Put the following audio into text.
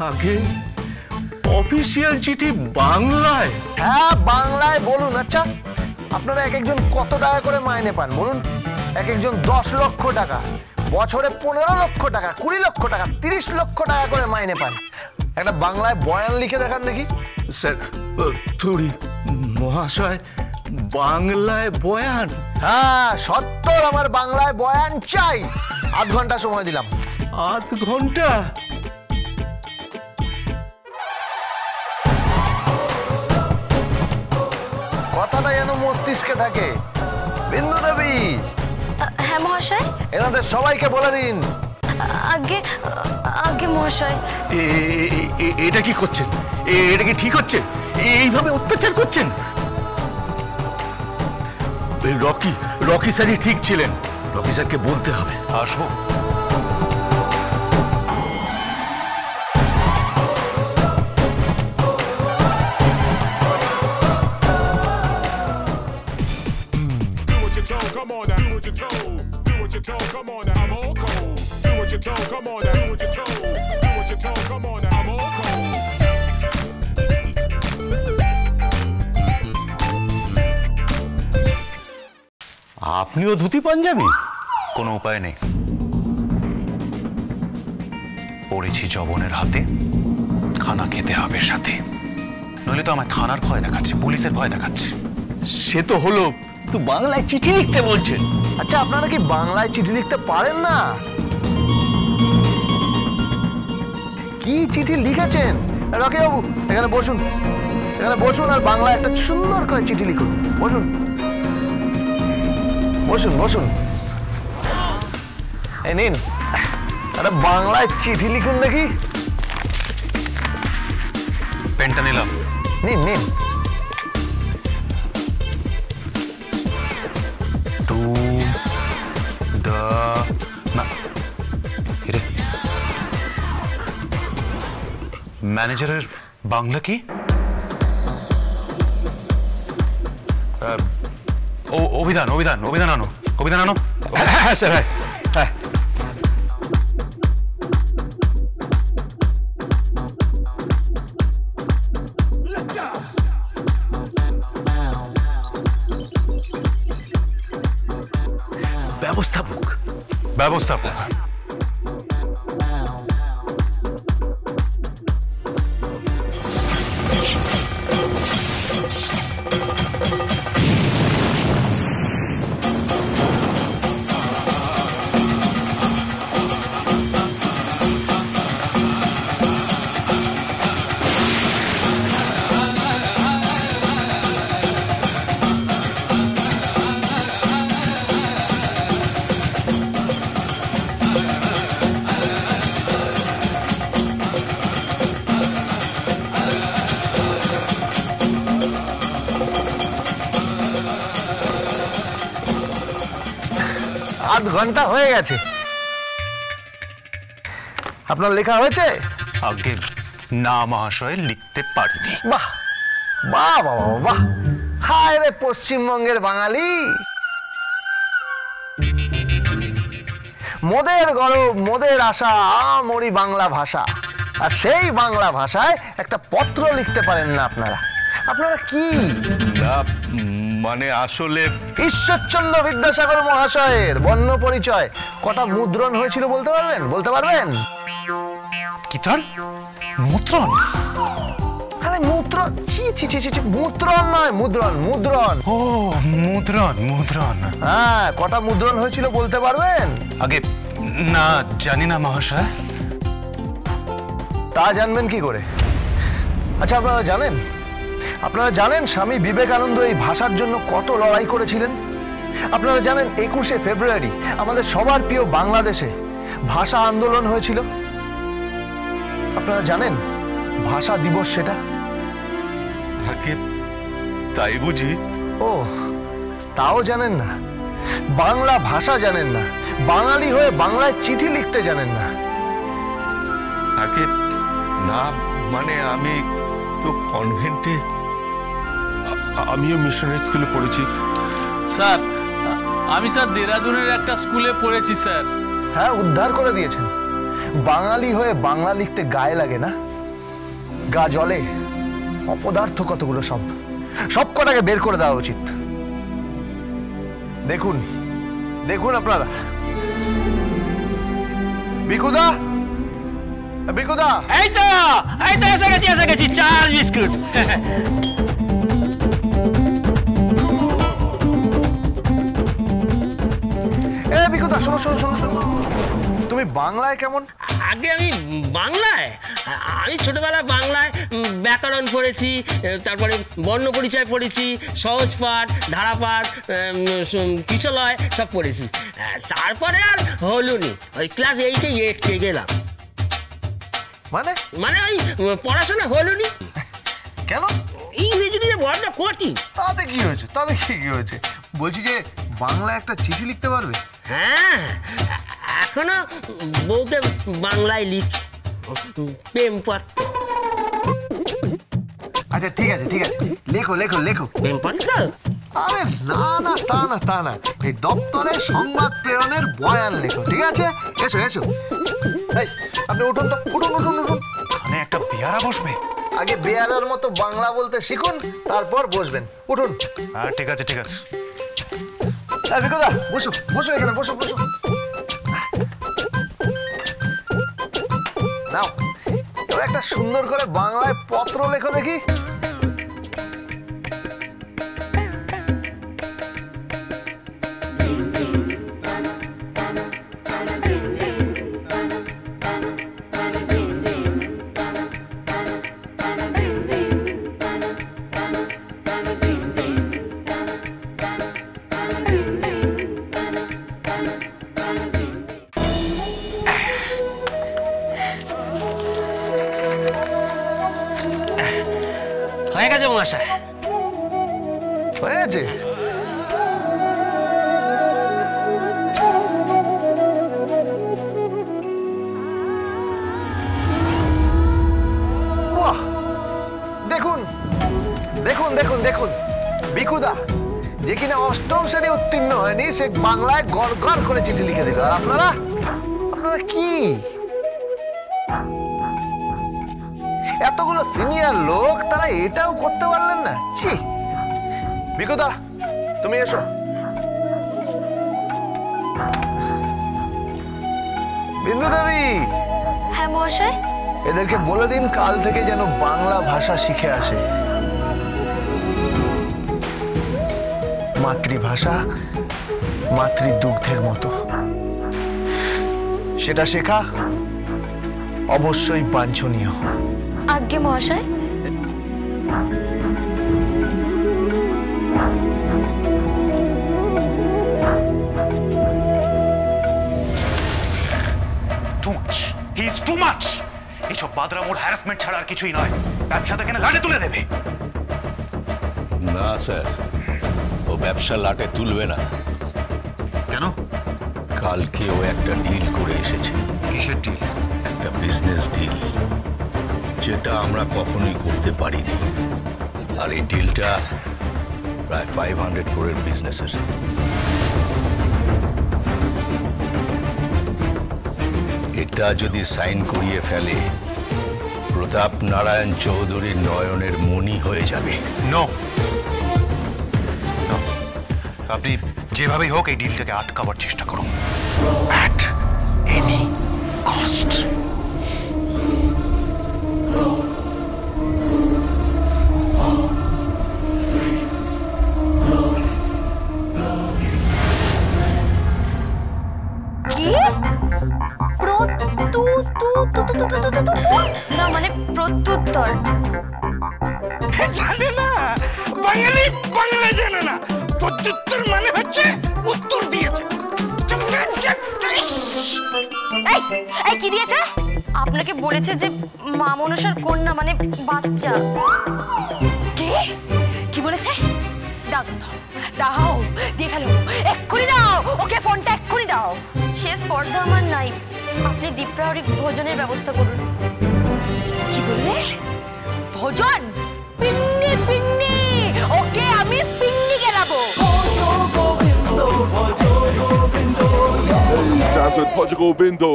আগে অফিসিয়াল চিঠি বাংলায়? হ্যাঁ বাংলায় বলুন। আচ্ছা আপনারা এক একজন কত টাকা করে মাইনে পান বলুন? এক একজন 10 লক্ষ টাকা, বছরে 15 লক্ষ টাকা, 20 লক্ষ টাকা, 30 লক্ষ টাকা করে মাইনে পান। একটা বাংলায় বয়ান লিখে দেখান দেখি। স্যার থুড়ি মহাশয়, বাংলায় বয়ান? হ্যাঁ সত্তর আমার বাংলায় বয়ান চাই। 8 ঘন্টা সময় দিলাম। 8 ঘন্টা? কথাটা যেন মস্তিষ্কে থাকে। বিন্দু দেবী। হ্যাঁ মহাশয়। এনাদের সবাইকে বলে দিন। আগে আগে মহাশয়। এটা কি করছেন? এটা কি ঠিক হচ্ছে? এইভাবে অত্যাচার করছেন? রকি স্যারই ঠিক ছিলেন। রকি স্যারকে বলতে হবে। আসবো। আপনিও ধুতি পাঞ্জাবি? কোনো উপায় নেই, পড়েছি জবনের হাতে, খানা খেতে হবে সাথে, নইলে তো আমার থানার ভয় দেখাচ্ছে, পুলিশের ভয় দেখাচ্ছে। সে তো হলো, তো বাংলায় চিঠি লিখতে বলছেন। আচ্ছা আপনারা কি বাংলায় চিঠি লিখতে পারেন না? কি চিঠি লিখেছেন? রকি বাবু এখানে বসুন, এখানে বসুন আর বাংলায় একটা সুন্দর করে চিঠি লিখুন। বসুন বসুন বসুন। এই নিন, একটা বাংলায় চিঠি লিখুন দেখি। পেনটা নিলাম। নিন নিন। টু দ্য ম্যানেজারের বাংলা কি? অভিধান অভিধান অভিধান আনো, অভিধান আনো। হ্যাঁ স্যার, হ্যাঁ হ্যাঁ। ব্যবস্থাপক। ব্যবস্থাপক। আধ ঘন্টা হয়ে গেছে। আপনার লেখা হয়েছে? আগে না মহাশয়, লিখতে পারিনি। বাহ বাহ বাহ বাহ, হায় রে পশ্চিমবঙ্গের বাঙালি। মোদের গর্ব মোদের আশা, আমরি বাংলা ভাষা। আর সেই বাংলা ভাষায় একটা পত্র লিখতে পারেন না আপনারা। আপনারা কি? মানে আসলে ঈশ্বরচন্দ্র বিদ্যাসাগর মহাশয়ের বর্ণ পরিচয় কটা মুদ্রণ হয়েছিল বলতে পারবেন? বলতে পারবেন? কিতরণ? মুদ্রণ? আরে মুদ্রণ, ছি ছি ছি ছি, মুদ্রণ নয়, মুদ্রণ মুদ্রণ। ও মুদ্রণ, মুদ্রণ। হ্যাঁ, কটা মুদ্রণ হয়েছিল বলতে পারবেন? আগে না, জানি না মহাশয়। তা জানবেন কি করে? আচ্ছা আপনারা জানেন স্বামী বিবেকানন্দ এই ভাষার জন্য কত লড়াই করেছিলেন? আপনারা জানেন 21শে ফেব্রুয়ারি আমাদের সবার প্রিয় বাংলাদেশে ভাষা আন্দোলন হয়েছিল? আপনারা জানেন ভাষা দিবস সেটা? তাই বুঝি? ও, তাও জানেন না? বাংলা ভাষা জানেন না, বাঙালি হয়ে বাংলায় চিঠি লিখতে জানেন না। না মানে আমি তো কনভেন্টে, আমিও মিশনারি স্কুলে পড়েছি স্যার। আমি স্যার দেরাদুনের একটা স্কুলে পড়েছি স্যার। হ্যাঁ, উদ্ধার করে দিয়েছেন। বাঙালি হয়ে বাংলা লিখতে গায়ে লাগে না? গা জলে। অপদার্থ কতগুলো সব কটাকে বের করে দেওয়া উচিত। দেখুন দেখুন আপনারা, বিকুদা, বিকুদা, এই তো এসে গেছি চাল বিস্কুট। এ বিকুদা, শোনো শোনো শোনো শোনো, তুমি বাংলায় কেমন? আগে আমি বাংলায়, আমি ছোটবেলায় বাংলায় ব্যাকরণ পড়েছি, তারপরে বর্ণ পরিচয় পড়েছি, সহজ পাঠ, ধারাপাঠ, কিশলয় সব পড়েছি। তারপরে আর হলুনি, ওই ক্লাস 8-এ গেলাম। মানে মানে ওই পড়াশোনা হলুনি। কেন? ইংরেজিতে বড়টা কঠিন। তাতে কি হয়েছে? তাতে কি হয়েছে? বলছি যে বাংলায় একটা চিঠি লিখতে পারবে? হ্যাঁ, এখনো বউকে বাংলায় লিখি, প্রেম পত্র। আচ্ছা ঠিক আছে ঠিক আছে, লেখো লেখো লেখো। প্রেম পত্র? আরে না না, তা না, এই দপ্তরে সংবাদ প্রেরণের বয়ান লেখো, ঠিক আছে? এসো এসো, এই আপনি উঠুন তো, উঠুন উঠুন উঠুন। মানে একটা পেয়ারা বসবে? আগে বেয়ারার মতো বাংলা বলতে শিখুন, তারপর বসবেন। উঠুন। হ্যাঁ ঠিক আছে ঠিক আছে। বিকুদা, বসো বসো, এখানে বসো বসো। নাও, এবার একটা সুন্দর করে বাংলায় পত্র লেখো দেখি। হয়ে গেছে মহাশয়। হয়েছে? বাহ, দেখুন দেখুন দেখুন দেখুন, বিকুদা যে কিনা 8ম শ্রেণী উত্তীর্ণ হয়নি, সে বাংলায় গড় গড় করে চিঠি লিখে দিল। আর আপনারা আপনারা কি এতগুলো সিনিয়র লোক, তারা এটাও করতে পারলেন না? ছি! বিকুদা, তুমি এসো। বিন্দু দেবী। হ্যাঁ মহাশয়। এদেরকে বলে দিন কাল থেকে যেন বাংলা ভাষা শিখে আসে। মাতৃভাষা মাতৃদুগ্ধের মতো, সেটা শেখা অবশ্যই বাঞ্ছনীয়। আজ্ঞে মহাশয়। এইসব বাদরামোর হ্যারাসমেন্ট ছাড়া আর কিছুই নয়। ব্যবসাটা কেন লাটে তুলে দেবে? না স্যার, ও ব্যবসা লাটে তুলবে না। কেন? কালকে ও একটা ডিল করে এসেছে। কিসের ডিল? একটা বিজনেস ডিল, যেটা আমরা কখনোই করতে পারিনি। আর এই ডিলটা প্রায় 500 crore বিজনেসের। এটা যদি সাইন করিয়ে ফেলে, প্রতাপ নারায়ণ চৌধুরীর নয়নের মণি হয়ে যাবে। নো, আপনি যেভাবেই হোক এই ডিলটাকে আটকাবার চেষ্টা করুন, অ্যাট এনি কস্ট। না মানে প্রত্যুত্তর। জানে না বাঙালি, বাংলা জানে না। প্রত্যুত্তর মানে হচ্ছে উত্তর দিয়েছে। এই কি দিয়েছে? আপনাকে বলেছে যে মা মনসার কন্যা মানে বাচ্চা। কি কি বলেছে? দাও দাও দাও, দিয়ে ফেলো, এক্ষুনি দাও ওকে ফোনটা, এক্ষুনি দাও। সে স্পর্ধা আমার নাই, আপনি দ্বীপ্রাহরিক ভোজনের ব্যবস্থা করুন। কি বললে? ভোজন? পিন্নি পিন্নি, ওকে আমি পিন্নি গেলাবো। Dance with Portugal Bindo.